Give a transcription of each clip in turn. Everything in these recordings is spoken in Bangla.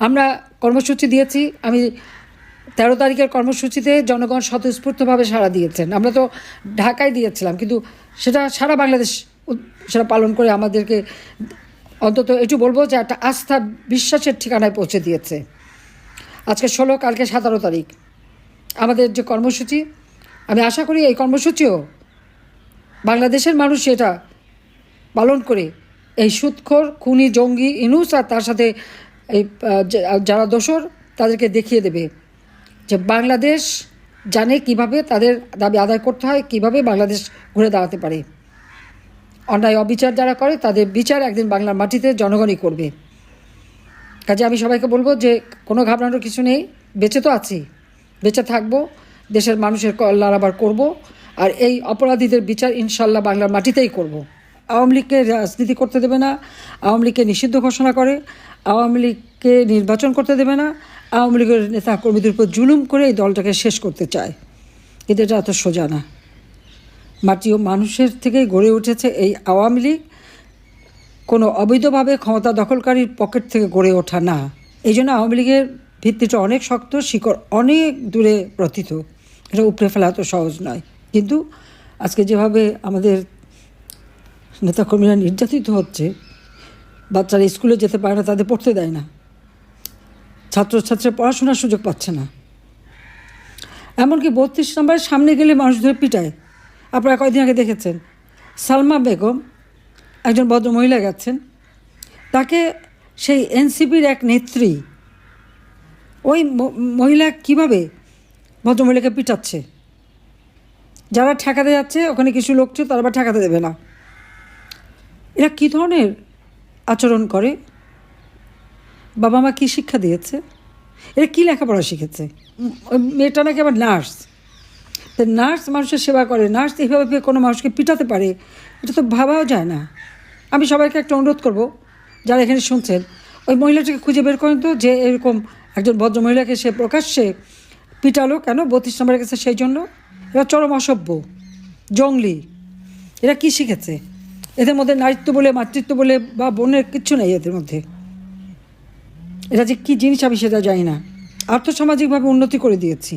আমরা কর্মসূচি দিয়েছি। আমি 13 তারিখের কর্মসূচিতে জনগণ স্বতঃস্ফূর্তভাবে সাড়া দিয়েছেন। আমরা তো ঢাকায় দিয়েছিলাম, কিন্তু সেটা সারা বাংলাদেশ সেটা পালন করে আমাদেরকে অন্তত একটু বলবো যে একটা আস্থা বিশ্বাসের ঠিকানায় পৌঁছে দিয়েছে। আজকে 16, কালকে 17 তারিখ আমাদের যে কর্মসূচি, আমি আশা করি এই কর্মসূচিও বাংলাদেশের মানুষ এটা পালন করে এই সুদখোর খুনি জঙ্গি ইনুস আর তার সাথে এই যারা দোসর তাদেরকে দেখিয়ে দেবে যে বাংলাদেশ জানে কিভাবে তাদের দাবি আদায় করতে হয়, কিভাবে বাংলাদেশ ঘুরে দাঁড়াতে পারে। অন্যায় অবিচার যারা করে তাদের বিচার একদিন বাংলার মাটিতে জনগণই করবে। কাজে আমি সবাইকে বলবো যে কোনো ঘাবড়ানোর কিছু নেই, বেঁচে তো আছি, বেঁচে থাকবো, দেশের মানুষের কল্যাণ আবার করবো, আর এই অপরাধীদের বিচার ইনশাল্লাহ বাংলার মাটিতেই করব। আওয়ামী লীগকে রাজনীতি করতে দেবে না, আওয়ামী লীগকে নিষিদ্ধ ঘোষণা করে, আওয়ামী লীগকে নির্বাচন করতে দেবে না, আওয়ামী লীগের নেতা কর্মীদের উপর জুলুম করে এই দলটাকে শেষ করতে চায়। কিন্তু এটা এত সোজা না। মাটি ও মানুষের থেকেই গড়ে উঠেছে এই আওয়ামী লীগ, কোনো অবৈধভাবে ক্ষমতা দখলকারীর পকেট থেকে গড়ে ওঠা না। এই জন্য আওয়ামী লীগের ভিত্তিটা অনেক শক্ত, শিকড় অনেক দূরে প্রথিত, এটা উপড়ে ফেলা এত সহজ নয়। কিন্তু আজকে যেভাবে আমাদের নেতাকর্মীরা নির্যাতিত হচ্ছে, বাচ্চারা স্কুলে যেতে পারে না, তাদের পড়তে দেয় না, ছাত্রছাত্রীরা পড়াশোনার সুযোগ পাচ্ছে না, এমনকি 32 নম্বরের সামনে গেলে মানুষ ধরে পিটায়। আপনারা কয়েকদিন আগে দেখেছেন সালমা বেগম, একজন ভদ্র মহিলা গেছেন, তাকে সেই এনসিপির এক নেত্রী, ওই মহিলা কিভাবে ভদ্রমহিলাকে পিটাচ্ছে। যারা ঠেকাতে যাচ্ছে ওখানে কিছু লোক ছিল, তারা আবার ঠেকাতে দেবে না। এরা কী ধরনের আচরণ করে? বাবা মা কী শিক্ষা দিয়েছে? এরা কী লেখাপড়া শিখেছে? মেয়েটা নাকি আবার নার্স। তো নার্স মানুষের সেবা করে, নার্স এইভাবে কোনো মানুষকে পিটাতে পারে, এটা তো ভাবাও যায় না। আমি সবাইকে একটা অনুরোধ করব, যারা এখানে শুনছেন, ওই মহিলাটাকে খুঁজে বের করেন তো, যে এরকম একজন ভদ্রমহিলাকে সে প্রকাশ্যে পিটালো কেন 32 নম্বরের কাছে। সেই জন্য এরা চরম অসভ্য, জঙ্গলি। এরা কি শিখেছে? এদের মধ্যে নারীত্ব বলে, মাতৃত্ব বলে বা বোনের কিচ্ছু নেই এদের মধ্যে। এরা যে কী জিনিস আমি সেটা জানি না। আর্থসামাজিকভাবে উন্নতি করে দিয়েছি,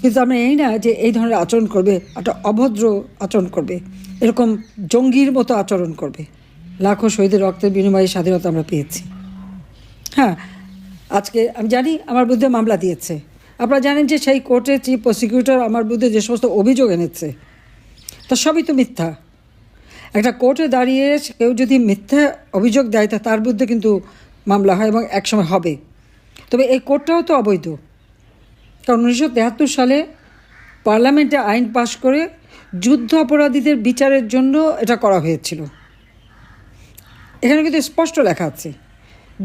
কিন্তু আমরা এই না যে এই ধরনের আচরণ করবে, একটা অভদ্র আচরণ করবে, এরকম জঙ্গির মতো আচরণ করবে। লাখো শহীদের রক্তের বিনিময়ে স্বাধীনতা আমরা পেয়েছি। হ্যাঁ, আজকে আমি জানি আমার বিরুদ্ধে মামলা দিয়েছে। আপনারা জানেন যে সেই কোর্টে চিফ প্রসিকিউটর আমার বিরুদ্ধে যে সমস্ত অভিযোগ এনেছে, তা সবই তো মিথ্যা। একটা কোর্টে দাঁড়িয়ে কেউ যদি মিথ্যা অভিযোগ দেয়, তা তার বিরুদ্ধে কিন্তু মামলা হয় এবং একসময় হবে। তবে এই কোর্টটাও তো অবৈধ, কারণ 1973 সালে পার্লামেন্টে আইন পাশ করে যুদ্ধ অপরাধীদের বিচারের জন্য এটা করা হয়েছিল। এখানে কিন্তু স্পষ্ট লেখা আছে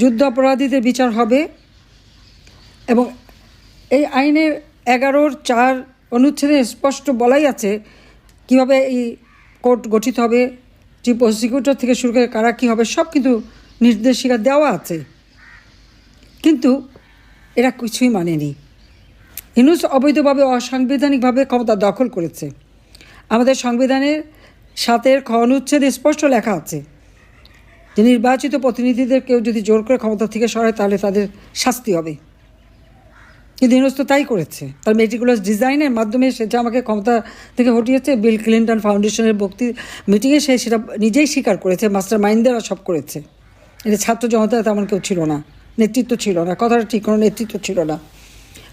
যুদ্ধ অপরাধীদের বিচার হবে, এবং এই আইনের 11(4) অনুচ্ছেদে স্পষ্ট বলাই আছে কীভাবে এই কোর্ট গঠিত হবে, চিফ প্রসিকিউটর থেকে শুরু করে কারা কী হবে, সব কিন্তু নির্দেশিকা দেওয়া আছে। কিন্তু এরা কিছুই মানেনি। ইউনূস অবৈধভাবে অসাংবিধানিকভাবে ক্ষমতা দখল করেছে। আমাদের সংবিধানের 7 অনুচ্ছেদে স্পষ্ট লেখা আছে যে নির্বাচিত প্রতিনিধিদের কেউ যদি জোর করে ক্ষমতা থেকে সরায় তাহলে তাদের শাস্তি হবে। কিন্তু ইউনূস তো তাই করেছে। তার মেটিকুলাস ডিজাইনের মাধ্যমে সে যে আমাকে ক্ষমতা থেকে হটিয়েছে, বিল ক্লিন্টন ফাউন্ডেশনের মিটিংয়ে সে সেটা নিজেই স্বীকার করেছে। মাস্টার মাইন্ডেরা সব করেছে। এটা ছাত্র জনতা তেমন কেউ ছিল না, নেতৃত্ব ছিল না, কথাটা ঠিক, কোনো নেতৃত্ব ছিল না।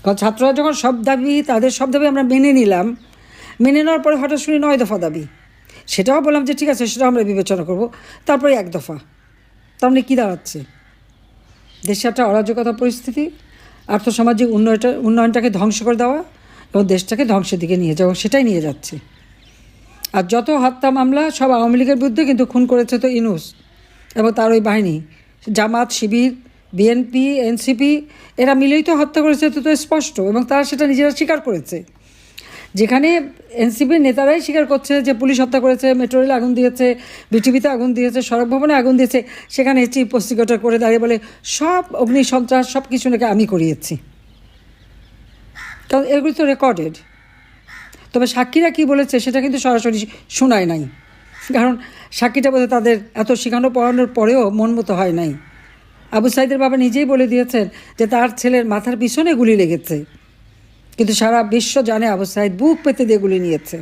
কারণ ছাত্ররা যখন সব দাবি, তাদের সব দাবি আমরা মেনে নিলাম, মেনে নেওয়ার পরে হঠাৎ শুনি 9 দফা দাবি। সেটাও বললাম যে ঠিক আছে, সেটাও আমরা বিবেচনা করব। তারপরে 1 দফা। তার মানে কী দাঁড়াচ্ছে? দেশে একটা অরাজকতা পরিস্থিতি, আর্থসামাজিক উন্নয়নটাকে ধ্বংস করে দেওয়া এবং দেশটাকে ধ্বংসের দিকে নিয়ে যাওয়া, সেটাই নিয়ে যাচ্ছে। আর যত হত্যা মামলা সব আওয়ামী লীগের বিরুদ্ধে, কিন্তু খুন করেছে তো ইউনূস এবং তার ওই বাহিনী, জামাত, শিবির, বিএনপি, এনসিপি, এরা মিলেই তো হত্যা করেছে, তো স্পষ্ট, এবং তারা সেটা নিজেরা স্বীকার করেছে। যেখানে এনসিপির নেতারাই স্বীকার করছে যে পুলিশ হত্যা করেছে, মেট্রো রেলে আগুন দিয়েছে, বিটিভিতে আগুন দিয়েছে, সড়ক ভবনে আগুন দিয়েছে, সেখানে চিফ প্রসিকিউটর করে দাঁড়িয়ে বলে সব অগ্নি সন্ত্রাস সব কিছু নাকি আমি করিয়েছি। কারণ এগুলো তো রেকর্ডেড। তবে সাক্ষীরা কী বলেছে সেটা কিন্তু সরাসরি শোনায় নাই, কারণ সাক্ষীটা বোধহয় তাদের এত শেখানো পড়ানোর পরেও মন মতো হয় নাই। আবু সাইদের বাবা নিজেই বলে দিয়েছেন যে তার ছেলের মাথার পিছনে গুলি লেগেছে, কিন্তু সারা বিশ্ব জানে আবু সাইদ বুক পেতে দিয়ে গুলি নিয়েছে,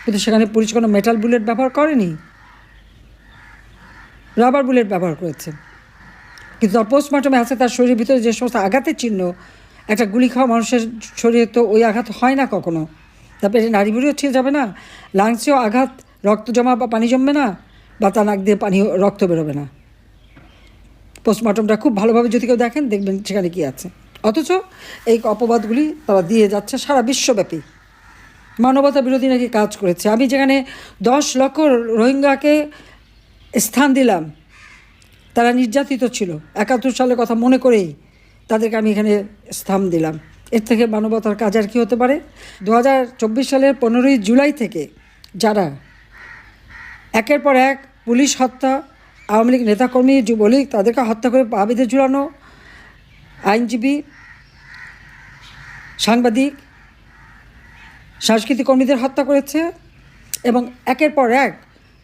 কিন্তু সেখানে পুলিশ কোনো মেটাল বুলেট ব্যবহার করেনি, রাবার বুলেট ব্যবহার করেছে। কিন্তু তার পোস্টমর্টমে আছে তার শরীরের ভিতরে যে সমস্ত আঘাতের চিহ্ন, একটা গুলি খাওয়া মানুষের শরীরে তো ওই আঘাত হয় না কখনো। তারপরে নাড়ি ভুড়িও ছিঁড়ে যাবে না, লাংসেও আঘাত, রক্ত জমা বা পানি জমবে না, বা তার নাক দিয়ে পানি রক্ত বেরোবে না। পোস্টমর্টমটা খুব ভালোভাবে যদি কেউ দেখেন দেখবেন সেখানে কী আছে। অথচ এই অপবাদগুলি তারা দিয়ে যাচ্ছে সারা বিশ্বব্যাপী। মানবতা বিরোধী নাকি কাজ করেছে। আমি যেখানে 10 লক্ষ রোহিঙ্গাকে স্থান দিলাম, তারা নির্যাতিত ছিল, 71 সালের কথা মনে করেই তাদেরকে আমি এখানে স্থান দিলাম। এর থেকে মানবতার কাজ আর কী হতে পারে? 2024 সালের 15ই জুলাই থেকে যারা একের পর এক পুলিশ হত্যা, আওয়ামী লীগ নেতাকর্মী, যুবলীগ তাদেরকে হত্যা করে পা বেঁধে ঝুলানো, আইনজীবী, সাংবাদিক, সাংস্কৃতিক কর্মীদের হত্যা করেছে এবং একের পর এক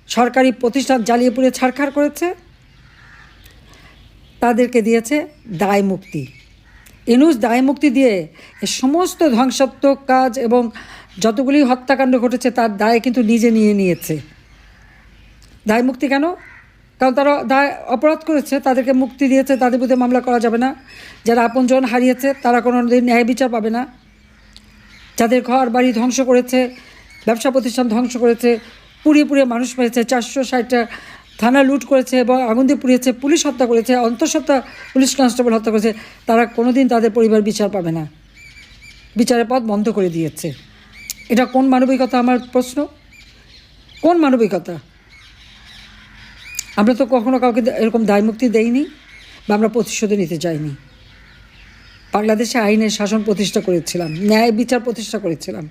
সরকারি প্রতিষ্ঠান জ্বালিয়ে পুড়ে ছারখার করেছে, তাদেরকে দিয়েছে দায় মুক্তি। ইউনূস দায় মুক্তি দিয়ে এই সমস্ত ধ্বংসাত্মক কাজ এবং যতগুলি হত্যাকাণ্ড ঘটেছে তার দায় কিন্তু নিজে নিয়ে নিয়েছে। দায় মুক্তি কেন? কারণ তারা দায় অপরাধ করেছে, তাদেরকে মুক্তি দিয়েছে, তাদের বিরুদ্ধে মামলা করা যাবে না। যারা আপনজন হারিয়েছে তারা কোনো দিন ন্যায় বিচার পাবে না। যাদের ঘর বাড়ি ধ্বংস করেছে, ব্যবসা প্রতিষ্ঠান ধ্বংস করেছে, পুড়িয়ে পুড়িয়ে মানুষ মেরেছে, 460টা থানা লুট করেছে এবং আগুন দিয়ে পুড়িয়েছে, পুলিশ হত্যা করেছে, অন্তঃসত্ত্বা পুলিশ কনস্টেবল হত্যা করেছে, তারা কোনো দিন তাদের পরিবার বিচার পাবে না। বিচারের পথ বন্ধ করে দিয়েছে। এটা কোন মানবিকতা? আমার প্রশ্ন, কোন মানবিকতা? আমরা তো কখনো কাউকে এরকম দায়মুক্তি দেইনি বা আমরা প্রতিশোধ নিতে চাইনি। বাংলাদেশে আইনের শাসন প্রতিষ্ঠা করেছিলাম, ন্যায় বিচার প্রতিষ্ঠা করেছিলাম।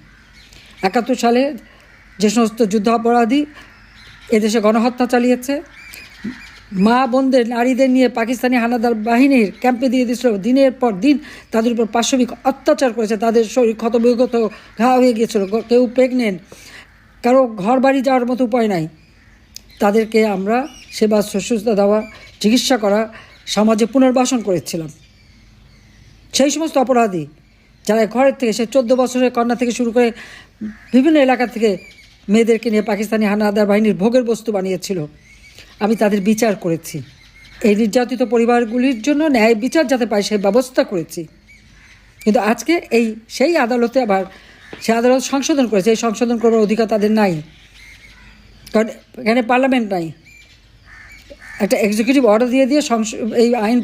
71 সালে যে সমস্ত যুদ্ধাপরাধী এদেশে গণহত্যা চালিয়েছে, মা বোনদের, নারীদের নিয়ে পাকিস্তানি হানাদার বাহিনীর ক্যাম্পে দিয়ে দিয়েছিল, দিনের পর দিন তাদের উপর পাশবিক অত্যাচার করেছে, তাদের শরীর ক্ষতবিক্ষত ঘা হয়ে গিয়েছিল, কেউ প্রেগনেন্ট, কারো ঘর বাড়ি যাওয়ার মতো উপায় নাই। তাদেরকে আমরা সেবা শুশ্রূষা দেওয়া, চিকিৎসা করা, সমাজে পুনর্বাসন করেছিলাম। সেই সমস্ত অপরাধী যারা ঘরের থেকে, সে 14 বছরের কন্যা থেকে শুরু করে বিভিন্ন এলাকা থেকে মেয়েদেরকে নিয়ে পাকিস্তানি হানাদার বাহিনীর ভোগের বস্তু বানিয়েছিল, আমি তাদের বিচার করেছি। এই নির্যাতিত পরিবারগুলির জন্য ন্যায় বিচার যাতে পায় সেই ব্যবস্থা করেছি। কিন্তু আজকে সেই আদালতে আবার সে আদালত সংশোধন করেছে। এই সংশোধন করবার অধিকার তাদের নাই, কারণ এখানে পার্লামেন্ট নাই। একটা এক্সিকিউটিভ অর্ডার দিয়ে এই আইন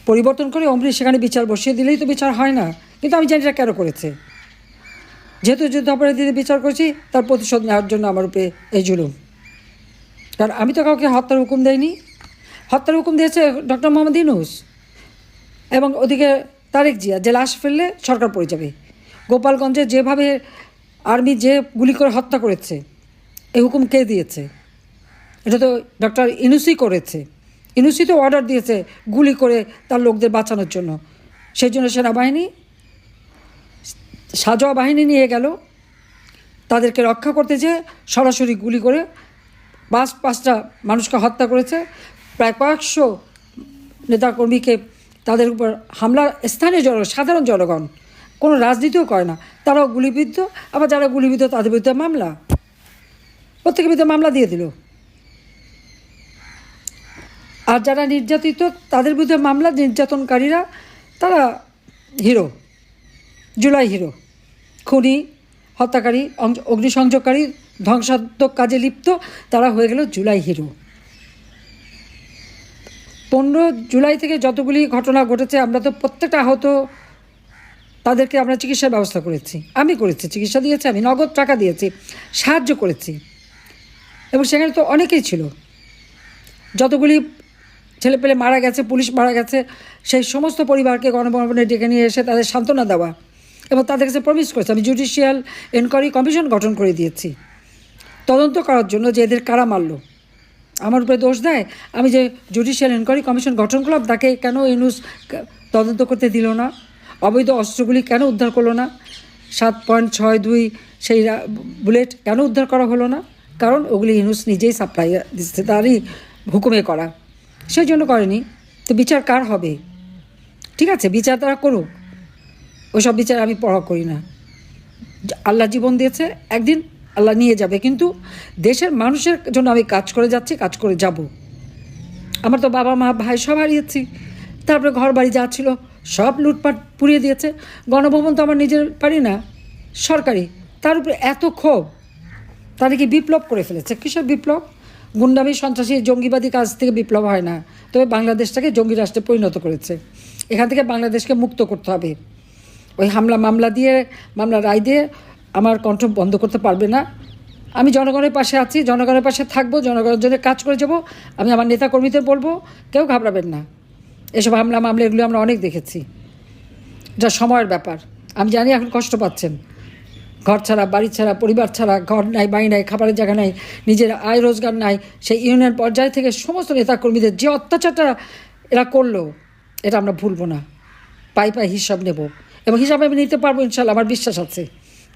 পরিবর্তন করে অমনি সেখানে বিচার বসিয়ে দিলেই তো বিচার হয় না। কিন্তু আমি জানি এটা কেন করেছে। যেহেতু যুদ্ধাপরাধীদের বিচার করেছি, তার প্রতিশোধ নেওয়ার জন্য আমার উপরে এই জুলুম। কারণ আমি তো কাউকে হত্যার হুকুম দেয়নি। হত্যার হুকুম দিয়েছে ডক্টর মোহাম্মদ ইউনূস এবং ওদিকে তারেক জিয়া, যে লাশ ফেললে সরকার পড়ে যাবে। গোপালগঞ্জে যেভাবে আর্মি যে গুলি করে হত্যা করেছে, এই হুকুম কে দিয়েছে? এটা তো ডক্টর ইউনূসই করেছে। ইউনূসই তো অর্ডার দিয়েছে গুলি করে তার লোকদের বাঁচানোর জন্য। সেই জন্য সেনাবাহিনী সাজোয়া বাহিনী নিয়ে গেল, তাদেরকে রক্ষা করতে যেয়ে সরাসরি গুলি করে 5টা মানুষকে হত্যা করেছে। প্রায় কয়েকশো নেতাকর্মীকে তাদের উপর হামলা, স্থানীয় সাধারণ জনগণ, কোনো রাজনীতিও করে না, তারাও গুলিবিদ্ধ। আবার যারা গুলিবিদ্ধ তাদের বিরুদ্ধে মামলা, প্রত্যেকের বিরুদ্ধে মামলা দিয়ে দিল। আর যারা নির্যাতিত তাদের বিরুদ্ধে মামলা, নির্যাতনকারীরা তারা হিরো, জুলাই হিরো। খুনি, হত্যাকারী, অগ্নিসংযোগকারী, ধ্বংসাত্মক কাজে লিপ্ত, তারা হয়ে গেল জুলাই হিরো। 15 জুলাই থেকে যতগুলি ঘটনা ঘটেছে, আমরা তো প্রত্যেকটা আহত তাদেরকে আমরা চিকিৎসার ব্যবস্থা করেছি। আমি করেছি, চিকিৎসা দিয়েছি, আমি নগদ টাকা দিয়েছি, সাহায্য করেছি। এবং সেখানে তো অনেকেই ছিল, যতগুলি ছেলেপেলে মারা গেছে, পুলিশ মারা গেছে, সেই সমস্ত পরিবারকে গণভবনে ডেকে নিয়ে এসে তাদের সান্ত্বনা দেওয়া এবং তাদের কাছে প্রমিস করেছে। আমি জুডিশিয়াল এনকোয়ারি কমিশন গঠন করে দিয়েছি তদন্ত করার জন্য যে এদের কারা মারলো। আমার উপরে দোষ দেয়, আমি যে জুডিশিয়াল এনকোয়ারি কমিশন গঠন করলাম, তাকে কেন ইউনূস তদন্ত করতে দিল না? অবৈধ অস্ত্রগুলি কেন উদ্ধার করলো না? 7.62 সেই বুলেট কেন উদ্ধার করা হলো না? কারণ ওগুলি ইউনূস নিজেই সাপ্লাই দিচ্ছে, তারই হুকুমে করা। সেই জন্য করেনি। তো বিচার কার হবে? ঠিক আছে, বিচার তারা করুক, ওইসব বিচার আমি পড়া করি না। আল্লাহ জীবন দিয়েছে, একদিন আল্লাহ নিয়ে যাবে, কিন্তু দেশের মানুষের জন্য আমি কাজ করে যাচ্ছি, কাজ করে যাব। আমার তো বাবা মা ভাই সব হারিয়েছি, তারপরে ঘর বাড়ি যা ছিল সব লুটপাট পুড়িয়ে দিয়েছে। গণভবন তো আমার নিজের বাড়ি না, সরকারি, তার উপরে এত ক্ষোভ। তারা কি বিপ্লব করে ফেলেছে? কিসের বিপ্লব? গুন্ডামি, সন্ত্রাসী, জঙ্গিবাদী কাজ থেকে বিপ্লব হয় না, তবে বাংলাদেশটাকে জঙ্গি রাষ্ট্রে পরিণত করেছে। এখান থেকে বাংলাদেশকে মুক্ত করতে হবে। ওই মামলা রায় দিয়ে আমার কণ্ঠ বন্ধ করতে পারবে না। আমি জনগণের পাশে আছি, জনগণের পাশে থাকবো, জনগণের জন্য কাজ করে যাব। আমি আমার নেতাকর্মীদের বলবো, কেউ ঘাবড়াবেন না। এসব মামলা এগুলো আমরা অনেক দেখেছি, এটা সময়ের ব্যাপার। আমি জানি এখন কষ্ট পাচ্ছেন, ঘর ছাড়া, বাড়ি ছাড়া, পরিবার ছাড়া, ঘর নাই, বাড়ি নাই, খাবারের জায়গা নাই, নিজের আয় রোজগার নাই। সেই ইউনিয়ন পর্যায় থেকে সমস্ত নেতাকর্মীদের যে অত্যাচারটা এরা করলো, এটা আমরা ভুলবো না। পাই হিসাব নেব, এবং হিসাব আমি নিতে পারবো ইনশাল্লাহ, আমার বিশ্বাস আছে।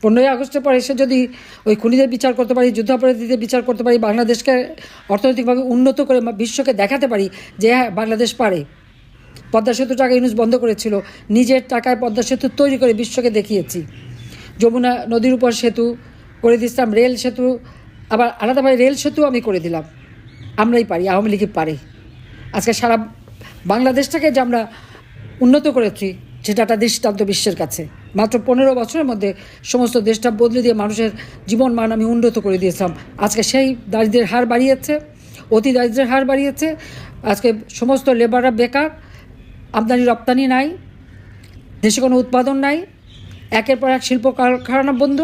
15ই আগস্টের পর এসে যদি ওই খুনিদের বিচার করতে পারি, যুদ্ধাপরাধীদের বিচার করতে পারি, বাংলাদেশকে অর্থনৈতিকভাবে উন্নত করে বিশ্বকে দেখাতে পারি যে হ্যাঁ বাংলাদেশ পারে। পদ্মা সেতু টাকা ইউনুস বন্ধ করেছিল, নিজের টাকায় পদ্মা সেতু তৈরি করে বিশ্বকে দেখিয়েছি। যমুনা নদীর উপর সেতু করে দিয়েছিলাম, রেল সেতু, আবার আলাদাভাবে রেল সেতু আমি করে দিলাম। আমরাই পারি, আওয়ামী লীগই পারে। আজকে সারা বাংলাদেশটাকে যে আমরা উন্নত করেছি, সেটা একটা দৃষ্টান্ত বিশ্বের কাছে। মাত্র 15 বছরের মধ্যে সমস্ত দেশটা বদলে দিয়ে মানুষের জীবন মান আমি উন্নত করে দিয়েছিলাম। আজকে সেই দারিদ্রের হার বাড়িয়েছে, অতি দারিদ্রের হার বাড়িয়েছে। আজকে সমস্ত লেবাররা বেকার, আমদানি রপ্তানি নাই, দেশে কোনো উৎপাদন নাই, একের পর এক শিল্প কারখানা বন্ধ,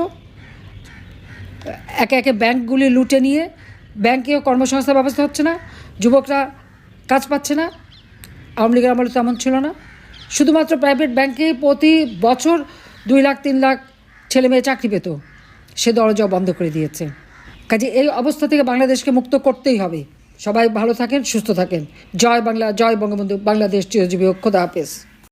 একে একে ব্যাংকগুলি লুটে নিয়ে ব্যাংকেও কর্মসংস্থান ব্যবস্থা হচ্ছে না, যুবকরা কাজ পাচ্ছে না। আওয়ামী লীগের আমলে তেমন ছিল না। শুধুমাত্র প্রাইভেট ব্যাংকে প্রতি বছর 2 লাখ 3 লাখ ছেলে মেয়ে চাকরি পেত, সে দরজাও বন্ধ করে দিয়েছে। কাজে এই অবস্থা থেকে বাংলাদেশকে মুক্ত করতেই হবে। সবাই ভালো থাকেন, সুস্থ থাকেন। জয় বাংলা, জয় বঙ্গবন্ধু, বাংলাদেশ চিরজীবী হোক। খোদা হাফেজ।